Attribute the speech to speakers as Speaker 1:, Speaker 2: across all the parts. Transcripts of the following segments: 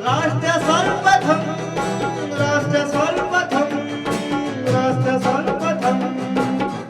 Speaker 1: राष्ट्र सर्वप्रथम राष्ट्र सर्वप्रथम राष्ट्र सर्वप्रथम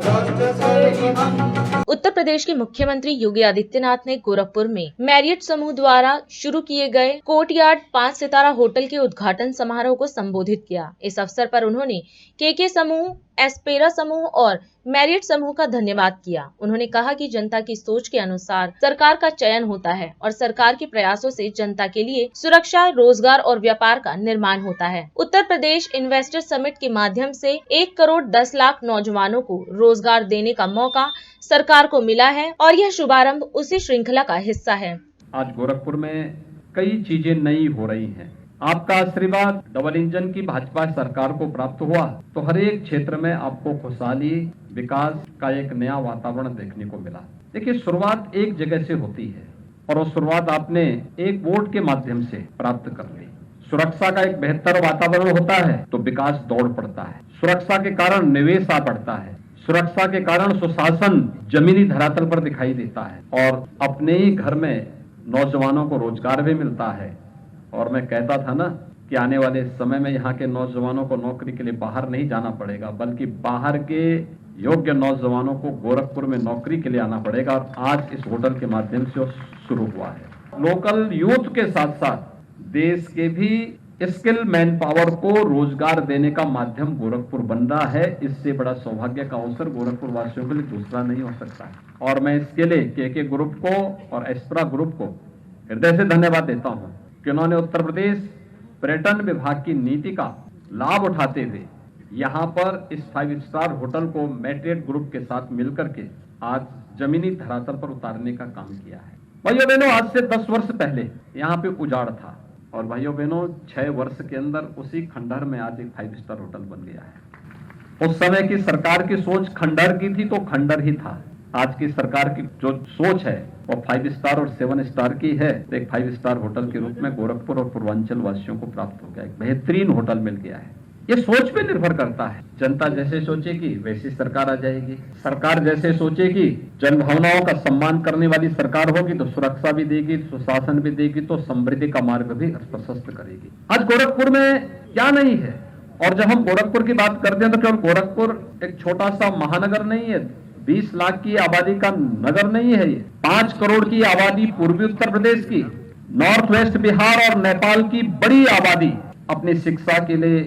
Speaker 1: राष्ट्र सर्वप्रथम।
Speaker 2: उत्तर प्रदेश के मुख्यमंत्री योगी आदित्यनाथ ने गोरखपुर में मैरियट समूह द्वारा शुरू किए गए कोर्टयार्ड 5 सितारा होटल के उद्घाटन समारोह को संबोधित किया। इस अवसर पर उन्होंने केके समूह, एस्पेरा समूह और मैरियट समूह का धन्यवाद किया। उन्होंने कहा कि जनता की सोच के अनुसार सरकार का चयन होता है और सरकार के प्रयासों से जनता के लिए सुरक्षा, रोजगार और व्यापार का निर्माण होता है। उत्तर प्रदेश इन्वेस्टर समिट के माध्यम से 1 करोड़ 10 लाख नौजवानों को रोजगार देने का मौका सरकार को मिला है और यह शुभारंभ उसी श्रृंखला का हिस्सा है।
Speaker 3: आज गोरखपुर में कई चीजें नई हो रही हैं। आपका आशीर्वाद डबल इंजन की भाजपा सरकार को प्राप्त हुआ तो हर एक क्षेत्र में आपको खुशहाली, विकास का एक नया वातावरण देखने को मिला। देखिए, शुरुआत एक जगह से होती है और वो शुरुआत आपने एक वोट के माध्यम से प्राप्त कर ली। सुरक्षा का एक बेहतर वातावरण होता है तो विकास दौड़ पड़ता है। सुरक्षा के कारण निवेश आ पड़ता है। सुरक्षा के कारण सुशासन जमीनी धरातल पर दिखाई देता है और अपने ही घर में नौजवानों को रोजगार भी मिलता है। और मैं कहता था ना कि आने वाले समय में यहाँ के नौजवानों को नौकरी के लिए बाहर नहीं जाना पड़ेगा, बल्कि बाहर के योग्य नौजवानों को गोरखपुर में नौकरी के लिए आना पड़ेगा। और आज इस होटल के माध्यम से शुरू हुआ है। लोकल यूथ के साथ साथ देश के भी स्किल मैन पावर को रोजगार देने का माध्यम गोरखपुर बन रहा है। इससे बड़ा सौभाग्य का अवसर गोरखपुर वासियों के लिए दूसरा नहीं हो सकता। और मैं इसके लिए केके ग्रुप को और एस्प्रा ग्रुप को हृदय से धन्यवाद देता हूँ कि उन्होंने उत्तर प्रदेश पर्यटन विभाग की नीति का लाभ उठाते हुए यहाँ पर इस 5 स्टार होटल को मैरियट ग्रुप के साथ मिलकर के आज जमीनी धरातल पर उतारने का काम किया है। भाइयों बहनों, आज से 10 वर्ष पहले यहाँ पे उजाड़ था और भाइयों बहनों 6 वर्ष के अंदर उसी खंडहर में आज एक 5 स्टार होटल बन गया है। उस समय की सरकार की सोच खंडहर की थी तो खंडहर ही था। आज की सरकार की जो सोच है वो 5 स्टार और 7 स्टार की है। तो एक 5 स्टार होटल के रूप में गोरखपुर और पूर्वांचल वासियों को प्राप्त हो गया, एक बेहतरीन होटल मिल गया है। ये सोच पे निर्भर करता है। जनता जैसे सोचेगी वैसी सरकार आ जाएगी। सरकार जैसे सोचेगी, जन भावनाओं का सम्मान करने वाली सरकार होगी तो सुरक्षा भी देगी, सुशासन भी देगी, तो समृद्धि का मार्ग भी प्रशस्त करेगी। आज गोरखपुर में क्या नहीं है। और जब हम गोरखपुर की बात करते हैं तो केवल गोरखपुर एक छोटा सा महानगर नहीं है, 20 लाख की आबादी का नगर नहीं है। ये 5 करोड़ की आबादी पूर्वी उत्तर प्रदेश की, नॉर्थ वेस्ट बिहार और नेपाल की बड़ी आबादी अपनी शिक्षा के लिए,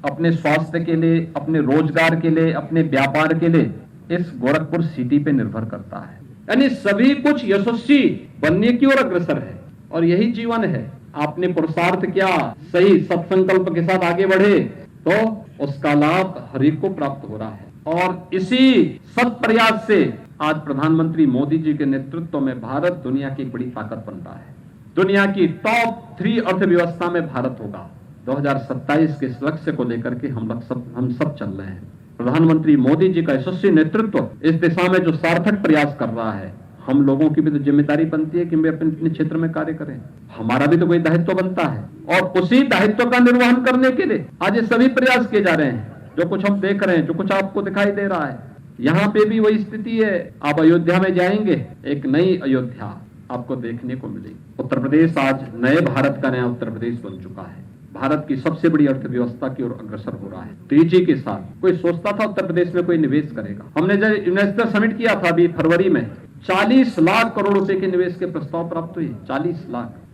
Speaker 3: अपने स्वास्थ्य के लिए, अपने रोजगार के लिए, अपने व्यापार के लिए इस गोरखपुर सिटी पे निर्भर करता है। यानी सभी कुछ यशस्वी बनने की ओर अग्रसर है और यही जीवन है। आपने पुरुषार्थ किया, सही सत्संकल्प के साथ आगे बढ़े तो उसका लाभ हर एक को प्राप्त हो रहा है। और इसी सत प्रयास से आज प्रधानमंत्री मोदी जी के नेतृत्व में भारत दुनिया की एक बड़ी ताकत बन रहा है। दुनिया की टॉप 3 अर्थव्यवस्था में भारत होगा। 2027 के इस लक्ष्य को लेकर के हम सब चल रहे हैं। प्रधानमंत्री मोदी जी का यशस्वी नेतृत्व इस दिशा में जो सार्थक प्रयास कर रहा है, हम लोगों की भी तो जिम्मेदारी बनती है कि वे अपने क्षेत्र में कार्य करें। हमारा भी तो कोई दायित्व बनता है और उसी दायित्व का निर्वहन करने के लिए आज ये सभी प्रयास किए जा रहे हैं। जो कुछ हम देख रहे हैं, जो कुछ आपको दिखाई दे रहा है, यहाँ पे भी वही स्थिति है। आप अयोध्या में जाएंगे, एक नई अयोध्या आपको देखने को मिलेगी। उत्तर प्रदेश आज नए भारत का नया उत्तर प्रदेश बन चुका है। भारत की सबसे बड़ी अर्थव्यवस्था की ओर अग्रसर हो रहा है तेजी के साथ। कोई सोचता था उत्तर प्रदेश में कोई निवेश करेगा? हमने जब इन्वेस्टर समिट किया था अभी फरवरी में, 40 लाख करोड़ रुपए के निवेश के प्रस्ताव प्राप्त हुए।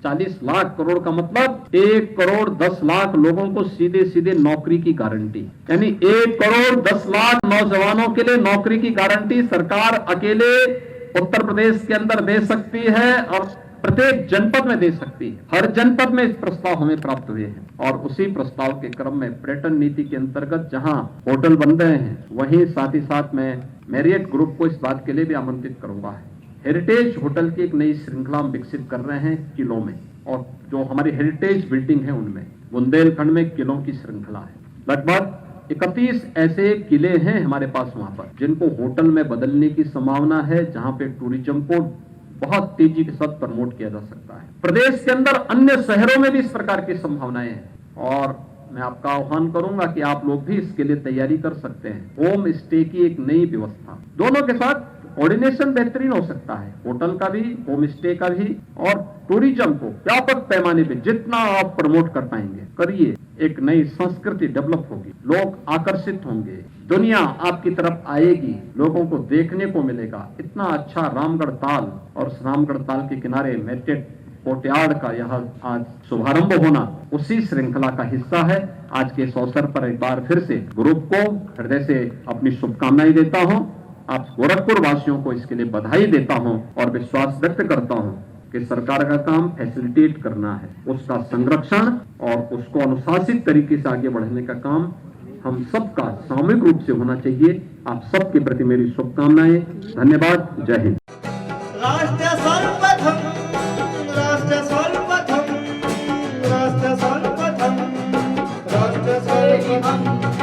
Speaker 3: 40 लाख करोड़ का मतलब 1 करोड़ 10 लाख लोगों को सीधे सीधे नौकरी की गारंटी। यानी 1 करोड़ 10 लाख नौजवानों के लिए नौकरी की गारंटी सरकार अकेले उत्तर प्रदेश के अंदर दे सकती है और प्रत्येक जनपद में दे सकती है। हर जनपद में इस प्रस्ताव हमें प्राप्त हुए हैं और उसी प्रस्ताव के क्रम में पर्यटन नीति के अंतर्गत जहां होटल बन रहे हैं, वहीं साथ ही साथ में मैरियट ग्रुप को इस बात के लिए भी आमंत्रित करूंगा। हेरिटेज होटल की एक नई श्रृंखला हम विकसित कर रहे हैं किलों में, और जो हमारी हेरिटेज बिल्डिंग है उनमें बुंदेलखंड में किलों की श्रृंखला है। लगभग 31 ऐसे किले हैं हमारे पास वहां पर, जिनको होटल में बदलने की संभावना है, जहां पे टूरिज्म को बहुत तेजी के साथ प्रमोट किया जा सकता है। प्रदेश के अंदर अन्य शहरों में भी इस प्रकार की संभावनाएं हैं और मैं आपका आह्वान करूंगा कि आप लोग भी इसके लिए तैयारी कर सकते हैं। होम स्टे की एक नई व्यवस्था, दोनों के साथ कोऑर्डिनेशन बेहतरीन हो सकता है, होटल का भी, होम स्टे का भी, और टूरिज्म को व्यापक पैमाने पे जितना आप प्रमोट कर पाएंगे करिए। एक नई संस्कृति डेवलप होगी, लोग आकर्षित होंगे, दुनिया आपकी तरफ आएगी, लोगों को देखने को मिलेगा। इतना अच्छा रामगढ़ ताल और उस रामगढ़ ताल के किनारे मैरियट कोर्टयार्ड का यहाँ आज शुभारंभ होना उसी श्रृंखला का हिस्सा है। आज के इस अवसर पर एक बार फिर से ग्रुप को हृदय से अपनी शुभकामनाएं देता हूं। आप गोरखपुर वासियों को इसके लिए बधाई देता हूं और विश्वास व्यक्त करता हूं कि सरकार का काम फैसिलिटेट करना है, उसका संरक्षण और उसको अनुशासित तरीके से आगे बढ़ाने का काम हम सबका सामूहिक रूप से होना चाहिए। आप सबके प्रति मेरी शुभकामनाएं। धन्यवाद। जय हिंद।
Speaker 1: राष्ट्र सर्वप्रथम